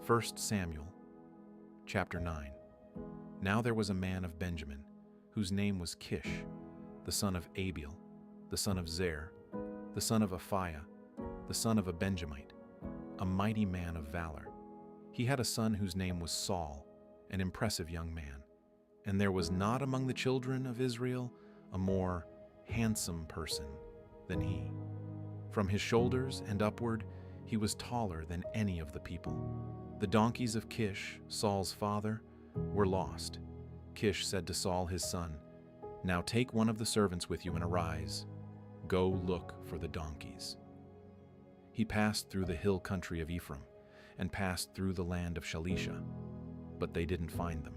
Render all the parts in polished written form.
1 Samuel, chapter 9. Now there was a man of Benjamin, whose name was Kish, the son of Abiel, the son of Zer, the son of Aphiah, the son of a Benjamite, a mighty man of valor. He had a son whose name was Saul, an impressive young man. And there was not among the children of Israel a more handsome person than he. From his shoulders and upward, he was taller than any of the people. The donkeys of Kish, Saul's father, were lost. Kish said to Saul his son, "Now take one of the servants with you and arise. Go look for the donkeys." He passed through the hill country of Ephraim and passed through the land of Shalisha, but they didn't find them.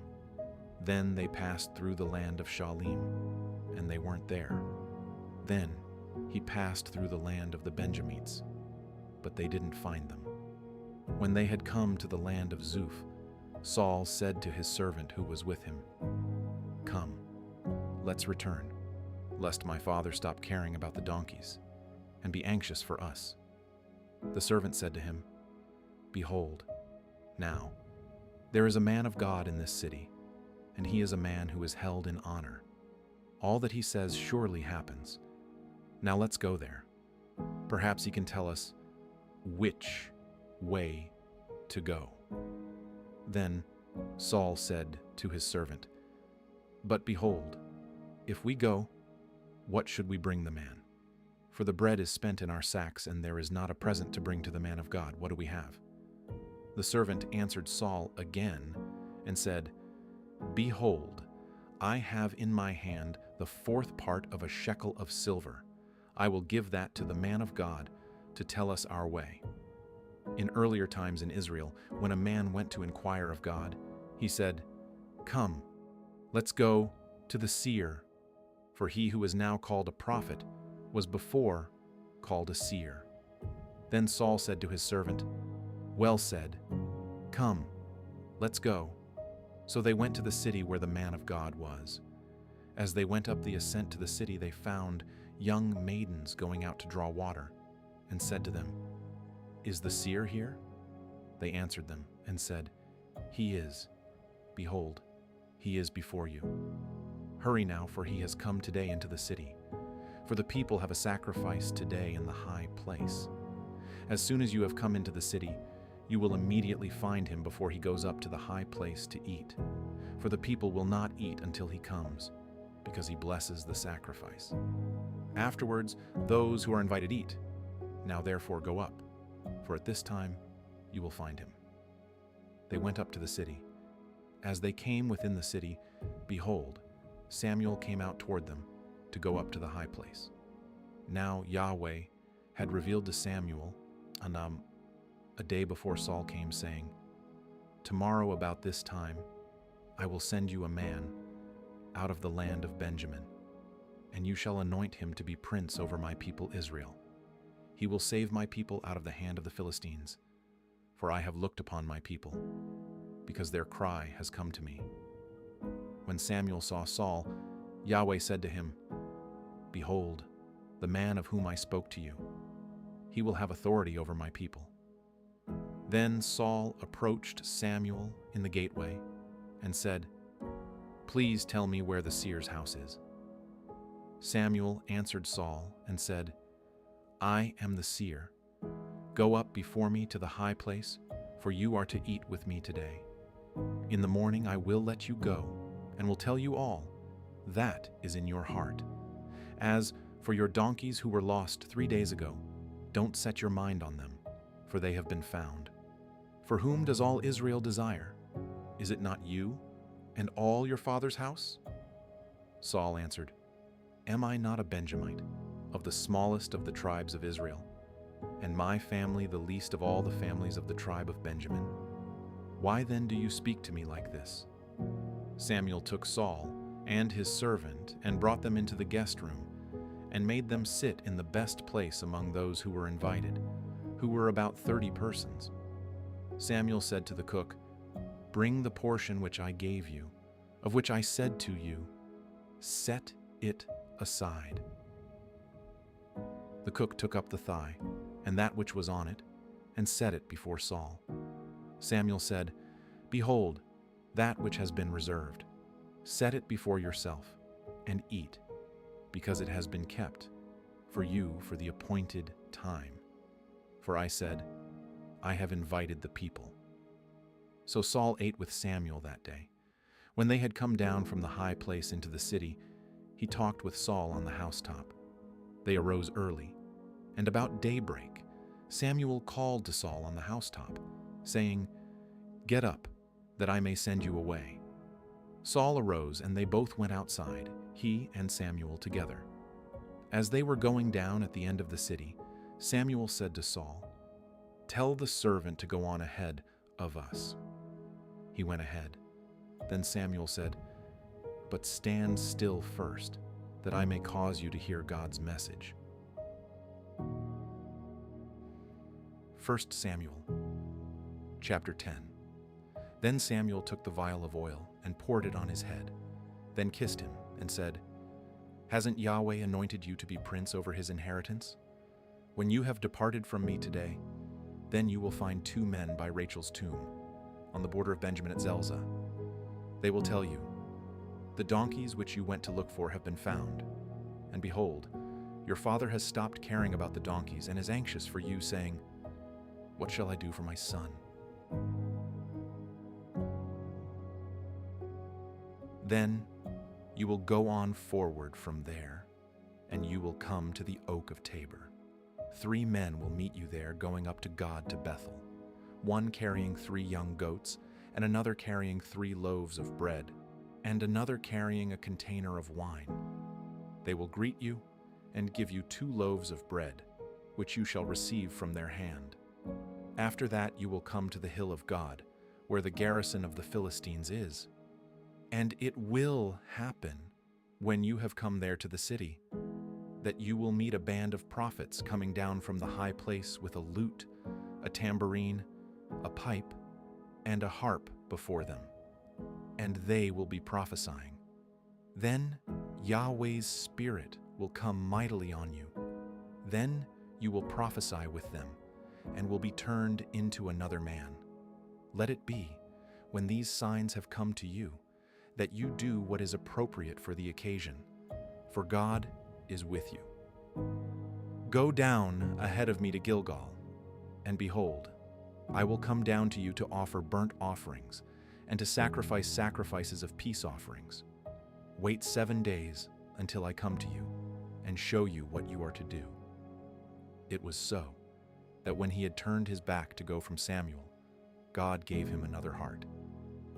Then they passed through the land of Shalim, and they weren't there. Then he passed through the land of the Benjamites, but they didn't find them. When they had come to the land of Zuph, Saul said to his servant who was with him, "Come, let's return, lest my father stop caring about the donkeys and be anxious for us." The servant said to him, "Behold, now, there is a man of God in this city, and he is a man who is held in honor. All that he says surely happens. Now let's go there. Perhaps he can tell us which way to go." Then Saul said to his servant, "But behold, if we go, what should we bring the man? For the bread is spent in our sacks, and there is not a present to bring to the man of God. What do we have?" The servant answered Saul again and said, "Behold, I have in my hand the 4th part of a shekel of silver. I will give that to the man of God to tell us our way." In earlier times in Israel, when a man went to inquire of God, he said, "Come, let's go to the seer," for he who is now called a prophet was before called a seer. Then Saul said to his servant, "Well said, come, let's go." So they went to the city where the man of God was. As they went up the ascent to the city, they found young maidens going out to draw water, and said to them, "Is the seer here?" They answered them and said, "He is. Behold, he is before you. Hurry now, for he has come today into the city. For the people have a sacrifice today in the high place. As soon as you have come into the city, you will immediately find him before he goes up to the high place to eat. For the people will not eat until he comes, because he blesses the sacrifice. Afterwards, those who are invited eat. Now therefore go up, for at this time you will find him." They went up to the city. As they came within the city, behold, Samuel came out toward them to go up to the high place. Now Yahweh had revealed to Samuel a day before Saul came, saying, "Tomorrow about this time I will send you a man out of the land of Benjamin, and you shall anoint him to be prince over my people Israel. He will save my people out of the hand of the Philistines, for I have looked upon my people, because their cry has come to me." When Samuel saw Saul, Yahweh said to him, "Behold, the man of whom I spoke to you. He will have authority over my people." Then Saul approached Samuel in the gateway and said, "Please tell me where the seer's house is." Samuel answered Saul and said, "I am the seer. Go up before me to the high place, for you are to eat with me today. In the morning I will let you go, and will tell you all that is in your heart. As for your donkeys who were lost 3 days ago, don't set your mind on them, for they have been found. For whom does all Israel desire? Is it not you and all your father's house?" Saul answered, "Am I not a Benjamite, of the smallest of the tribes of Israel, and my family the least of all the families of the tribe of Benjamin? Why then do you speak to me like this?" Samuel took Saul and his servant and brought them into the guest room, and made them sit in the best place among those who were invited, who were about 30 persons. Samuel said to the cook, "Bring the portion which I gave you, of which I said to you, set it aside." The cook took up the thigh, and that which was on it, and set it before Saul. Samuel said, "Behold, that which has been reserved. Set it before yourself, and eat, because it has been kept for you for the appointed time. For I said, I have invited the people." So Saul ate with Samuel that day. When they had come down from the high place into the city, he talked with Saul on the housetop. They arose early, and about daybreak, Samuel called to Saul on the housetop, saying, "Get up, that I may send you away." Saul arose, and they both went outside, he and Samuel together. As they were going down at the end of the city, Samuel said to Saul, "Tell the servant to go on ahead of us." He went ahead. Then Samuel said, "But stand still first, that I may cause you to hear God's message." 1 Samuel, chapter 10. Then Samuel took the vial of oil and poured it on his head, then kissed him and said, "Hasn't Yahweh anointed you to be prince over his inheritance? When you have departed from me today, then you will find 2 men by Rachel's tomb, on the border of Benjamin at Zelzah. They will tell you, 'The donkeys which you went to look for have been found. And behold, your father has stopped caring about the donkeys and is anxious for you, saying, What shall I do for my son?' Then you will go on forward from there, and you will come to the oak of Tabor. 3 men will meet you there going up to God to Bethel, one carrying 3 young goats, and another carrying 3 loaves of bread, and another carrying a container of wine. They will greet you and give you 2 loaves of bread, which you shall receive from their hand. After that you will come to the hill of God, where the garrison of the Philistines is. And it will happen, when you have come there to the city, that you will meet a band of prophets coming down from the high place with a lute, a tambourine, a pipe, and a harp before them, and they will be prophesying. Then Yahweh's Spirit will come mightily on you. Then you will prophesy with them, and will be turned into another man. Let it be, when these signs have come to you, that you do what is appropriate for the occasion, for God is with you. Go down ahead of me to Gilgal, and behold, I will come down to you to offer burnt offerings and to sacrifice sacrifices of peace offerings. Wait 7 days until I come to you and show you what you are to do." It was so that when he had turned his back to go from Samuel, God gave him another heart,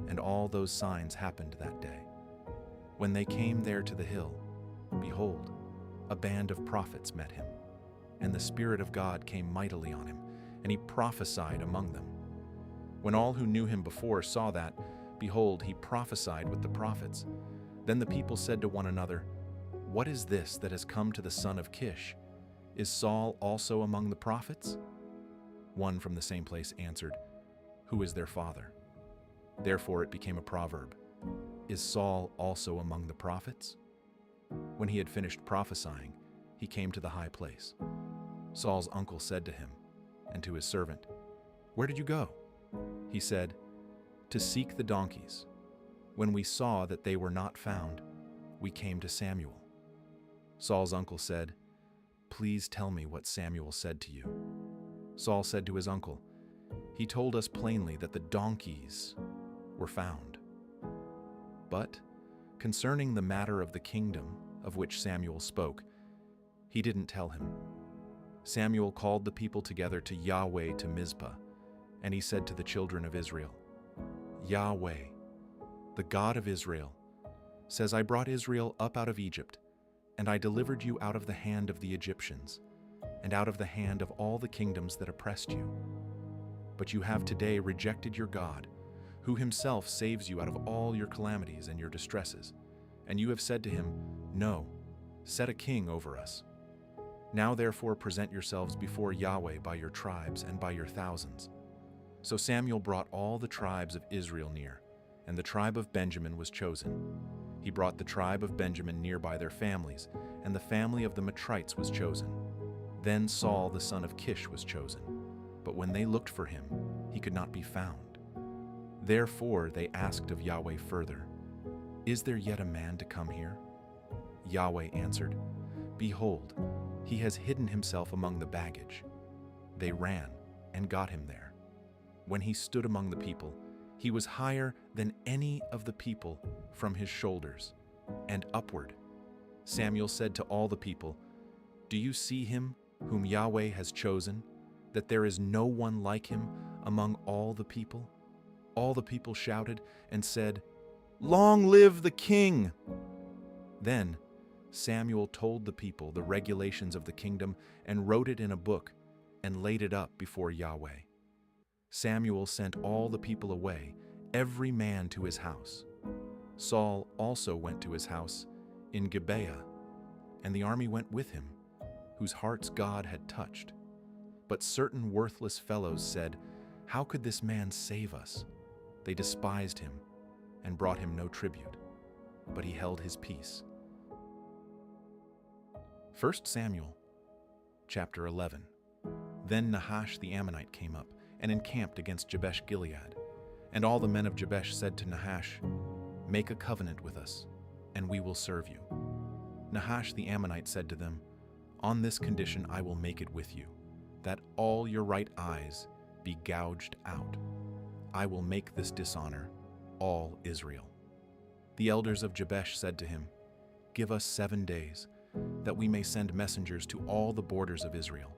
and all those signs happened that day. When they came there to the hill, behold, a band of prophets met him, and the Spirit of God came mightily on him, and he prophesied among them. When all who knew him before saw that, behold, he prophesied with the prophets. Then the people said to one another, "What is this that has come to the son of Kish? Is Saul also among the prophets?" One from the same place answered, "Who is their father?" Therefore it became a proverb, "Is Saul also among the prophets?" When he had finished prophesying, he came to the high place. Saul's uncle said to him and to his servant, "Where did you go?" He said, "To seek the donkeys. When we saw that they were not found, we came to Samuel." Saul's uncle said, "Please tell me what Samuel said to you." Saul said to his uncle, "He told us plainly that the donkeys were found. But concerning the matter of the kingdom of which Samuel spoke, he didn't tell him." Samuel called the people together to Yahweh to Mizpah, and he said to the children of Israel, "Yahweh, the God of Israel, says, I brought Israel up out of Egypt, and I delivered you out of the hand of the Egyptians, and out of the hand of all the kingdoms that oppressed you. But you have today rejected your God, who himself saves you out of all your calamities and your distresses. And you have said to him, No, set a king over us. Now therefore present yourselves before Yahweh by your tribes and by your thousands." So Samuel brought all the tribes of Israel near, and the tribe of Benjamin was chosen. He brought the tribe of Benjamin near by their families, and the family of the Matrites was chosen. Then Saul the son of Kish was chosen, but when they looked for him, he could not be found. Therefore they asked of Yahweh further, "Is there yet a man to come here?" Yahweh answered, "Behold, he has hidden himself among the baggage." They ran and got him there. When he stood among the people, he was higher than any of the people from his shoulders and upward. Samuel said to all the people, "Do you see him whom Yahweh has chosen, that there is no one like him among all the people?" All the people shouted and said, "Long live the king!" Then Samuel told the people the regulations of the kingdom and wrote it in a book and laid it up before Yahweh. Samuel sent all the people away, every man to his house. Saul also went to his house in Gibeah, and the army went with him, whose hearts God had touched. But certain worthless fellows said, "How could this man save us?" They despised him and brought him no tribute, but he held his peace. 1 Samuel, chapter 11. Then Nahash the Ammonite came up and encamped against Jabesh-Gilead. And all the men of Jabesh said to Nahash, "Make a covenant with us, and we will serve you." Nahash the Ammonite said to them, "On this condition I will make it with you, that all your right eyes be gouged out. I will make this dishonor all Israel." The elders of Jabesh said to him, "Give us 7 days, that we may send messengers to all the borders of Israel.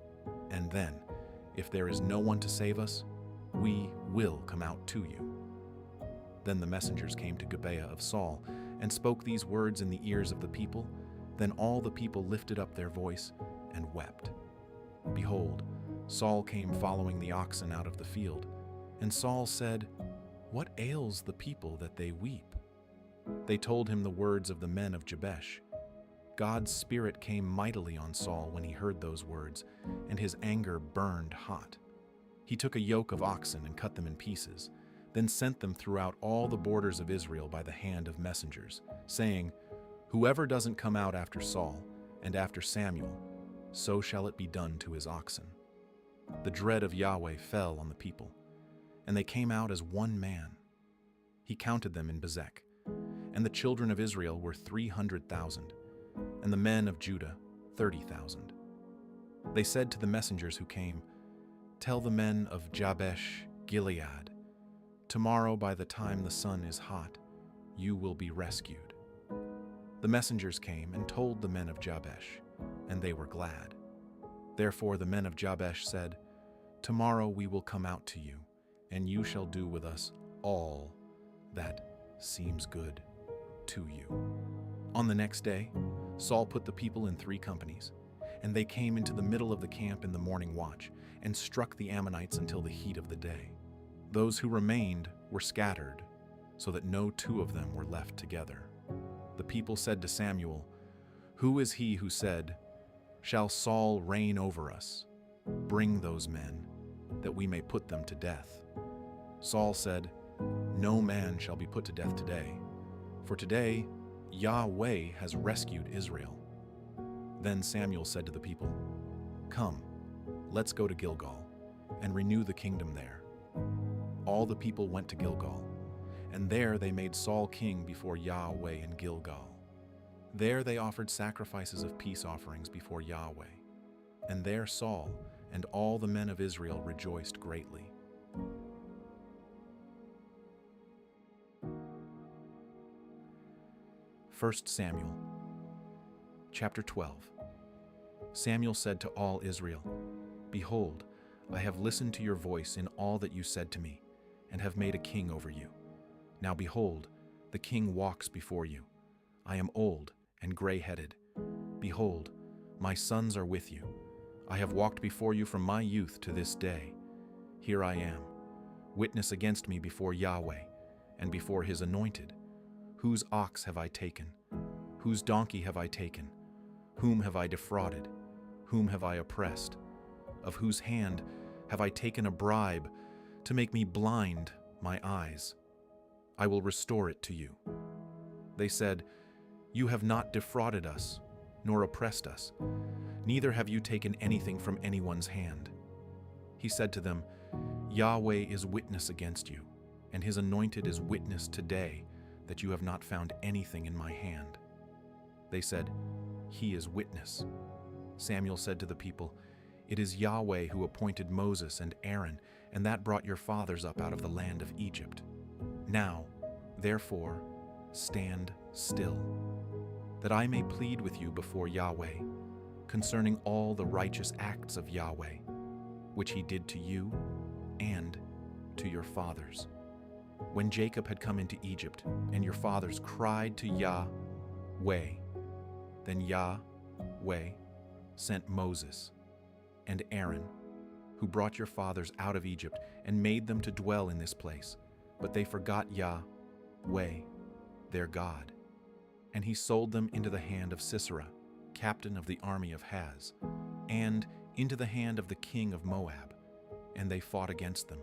And then, if there is no one to save us, we will come out to you." Then the messengers came to Gibeah of Saul and spoke these words in the ears of the people. Then all the people lifted up their voice and wept. Behold, Saul came following the oxen out of the field. And Saul said, "What ails the people that they weep?" They told him the words of the men of Jabesh. God's spirit came mightily on Saul when he heard those words, and his anger burned hot. He took a yoke of oxen and cut them in pieces, then sent them throughout all the borders of Israel by the hand of messengers, saying, "Whoever doesn't come out after Saul and after Samuel, so shall it be done to his oxen." The dread of Yahweh fell on the people, and they came out as one man. He counted them in Bezek, and the children of Israel were 300,000, and the men of Judah 30,000. They said to the messengers who came, "Tell the men of Jabesh-Gilead, tomorrow by the time the sun is hot, you will be rescued." The messengers came and told the men of Jabesh, and they were glad. Therefore the men of Jabesh said, "Tomorrow we will come out to you, and you shall do with us all that seems good to you." On the next day, Saul put the people in 3 companies, and they came into the middle of the camp in the morning watch, and struck the Ammonites until the heat of the day. Those who remained were scattered, so that no 2 of them were left together. The people said to Samuel, "Who is he who said, 'Shall Saul reign over us?' Bring those men, that we may put them to death." Saul said, "No man shall be put to death today, for today Yahweh has rescued Israel." Then Samuel said to the people, "Come, let's go to Gilgal, and renew the kingdom there." All the people went to Gilgal, and there they made Saul king before Yahweh in Gilgal. There they offered sacrifices of peace offerings before Yahweh, and there Saul and all the men of Israel rejoiced greatly. 1 Samuel, chapter 12. Samuel said to all Israel, "Behold, I have listened to your voice in all that you said to me, and have made a king over you. Now behold, the king walks before you. I am old and gray-headed. Behold, my sons are with you. I have walked before you from my youth to this day. Here I am. Witness against me before Yahweh and before his anointed. Whose ox have I taken? Whose donkey have I taken? Whom have I defrauded? Whom have I oppressed? Of whose hand have I taken a bribe to make me blind my eyes? I will restore it to you." They said, "You have not defrauded us, nor oppressed us, neither have you taken anything from anyone's hand." He said to them, "Yahweh is witness against you, and his anointed is witness today that you have not found anything in my hand." They said, "He is witness." Samuel said to the people, "It is Yahweh who appointed Moses and Aaron, and that brought your fathers up out of the land of Egypt. Now, therefore, stand still, that I may plead with you before Yahweh concerning all the righteous acts of Yahweh, which he did to you and to your fathers. When Jacob had come into Egypt, and your fathers cried to Yahweh, then Yahweh sent Moses and Aaron, who brought your fathers out of Egypt and made them to dwell in this place. But they forgot Yahweh, their God. And he sold them into the hand of Sisera, captain of the army of Haz, and into the hand of the king of Moab. And they fought against them.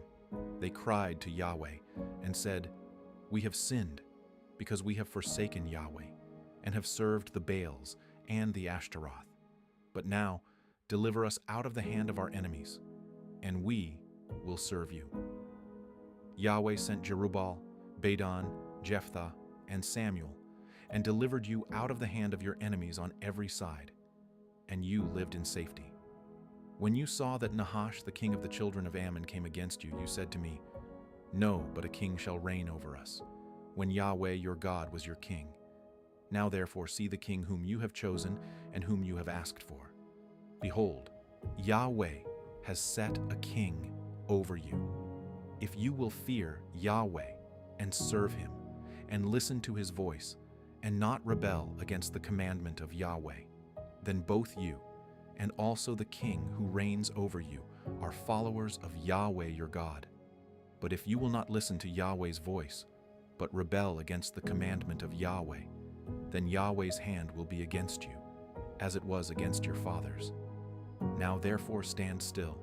They cried to Yahweh and said, "We have sinned, because we have forsaken Yahweh, and have served the Baals and the Ashtaroth. But now deliver us out of the hand of our enemies, and we will serve you." Yahweh sent Jerubbaal, Badon, Jephthah, and Samuel, and delivered you out of the hand of your enemies on every side, and you lived in safety. When you saw that Nahash, the king of the children of Ammon, came against you, you said to me, "No, but a king shall reign over us," when Yahweh your God was your king. Now therefore see the king whom you have chosen and whom you have asked for. Behold, Yahweh has set a king over you. If you will fear Yahweh and serve him, and listen to his voice, and not rebel against the commandment of Yahweh, then both you and also the king who reigns over you are followers of Yahweh your God. But if you will not listen to Yahweh's voice, but rebel against the commandment of Yahweh, then Yahweh's hand will be against you, as it was against your fathers. Now therefore stand still,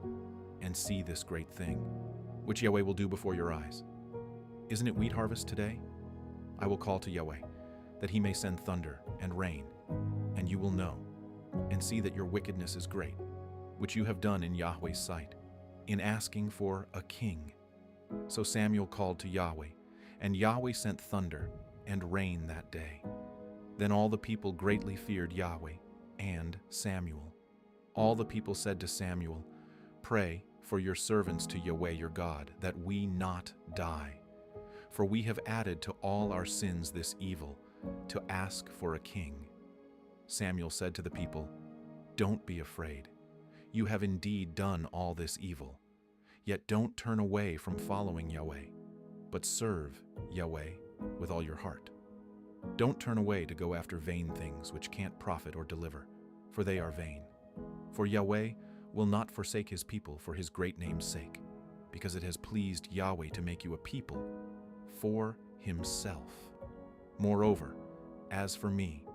and see this great thing, which Yahweh will do before your eyes. Isn't it wheat harvest today? I will call to Yahweh, that he may send thunder and rain, and you will know, and see that your wickedness is great, which you have done in Yahweh's sight, in asking for a king. So Samuel called to Yahweh, and Yahweh sent thunder and rain that day. Then all the people greatly feared Yahweh and Samuel. All the people said to Samuel, "Pray for your servants to Yahweh your God, that we not die. For we have added to all our sins this evil, to ask for a king." Samuel said to the people, "Don't be afraid. You have indeed done all this evil. Yet don't turn away from following Yahweh, but serve Yahweh with all your heart. Don't turn away to go after vain things which can't profit or deliver, for they are vain. For Yahweh will not forsake his people for his great name's sake, because it has pleased Yahweh to make you a people for himself. Moreover, as for me,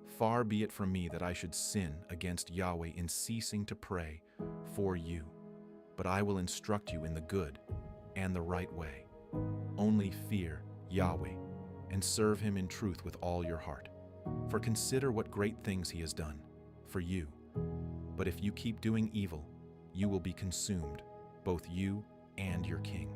far be it from me that I should sin against Yahweh in ceasing to pray for you, but I will instruct you in the good and the right way. Only fear Yahweh and serve him in truth with all your heart. For consider what great things he has done for you. But if you keep doing evil, you will be consumed, both you and your king.